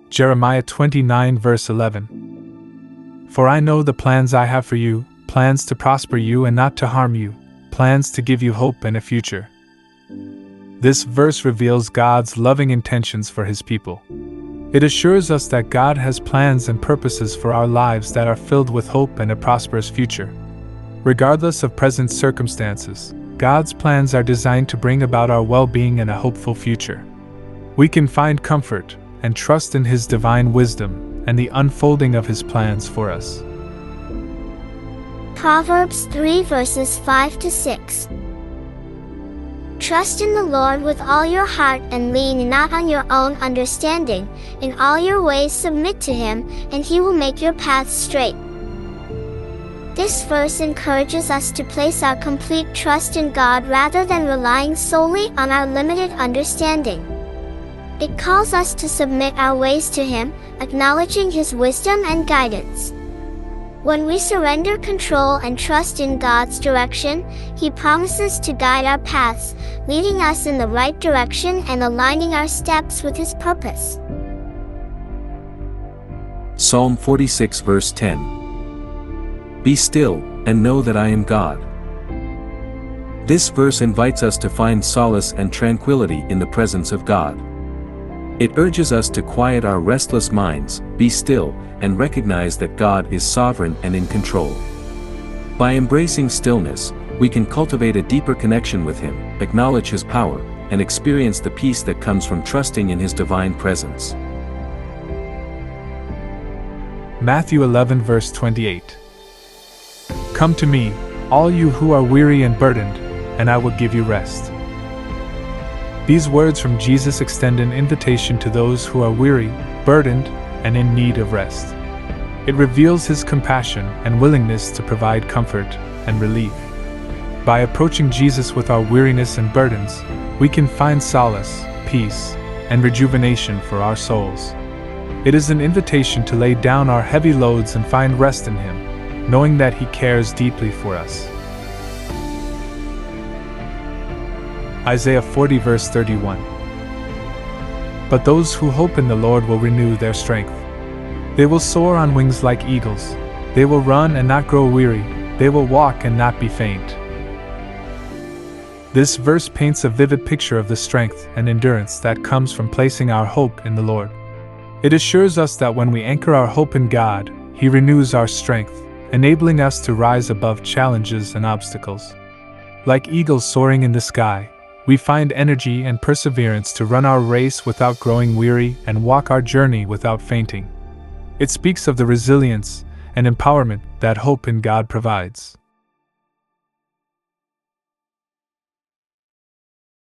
Jeremiah 29 verse 11. For I know the plans I have for you, plans to prosper you and not to harm you, plans to give you hope and a future. This verse reveals God's loving intentions for His people. It assures us that God has plans and purposes for our lives that are filled with hope and a prosperous future. Regardless of present circumstances, God's plans are designed to bring about our well-being and a hopeful future. We can find comfort and trust in His divine wisdom and the unfolding of His plans for us. Proverbs 3 verses 5 to 6. Trust in the Lord with all your heart and lean not on your own understanding. In all your ways submit to Him, and He will make your paths straight. This verse encourages us to place our complete trust in God rather than relying solely on our limited understanding. It calls us to submit our ways to Him, acknowledging His wisdom and guidance. When we surrender control and trust in God's direction, He promises to guide our paths, leading us in the right direction and aligning our steps with His purpose. Psalm 46 verse 10. Be still, and know that I am God. This verse invites us to find solace and tranquility in the presence of God. It urges us to quiet our restless minds, be still, and recognize that God is sovereign and in control. By embracing stillness, we can cultivate a deeper connection with Him, acknowledge His power, and experience the peace that comes from trusting in His divine presence. Matthew 11 verse 28. Come to me, all you who are weary and burdened, and I will give you rest. These words from Jesus extend an invitation to those who are weary, burdened, and in need of rest. It reveals His compassion and willingness to provide comfort and relief. By approaching Jesus with our weariness and burdens, we can find solace, peace, and rejuvenation for our souls. It is an invitation to lay down our heavy loads and find rest in Him, knowing that He cares deeply for us. Isaiah 40 verse 31. But those who hope in the Lord will renew their strength. They will soar on wings like eagles. They will run and not grow weary. They will walk and not be faint. This verse paints a vivid picture of the strength and endurance that comes from placing our hope in the Lord. It assures us that when we anchor our hope in God, He renews our strength, enabling us to rise above challenges and obstacles. Like eagles soaring in the sky, we find energy and perseverance to run our race without growing weary and walk our journey without fainting. It speaks of the resilience and empowerment that hope in God provides.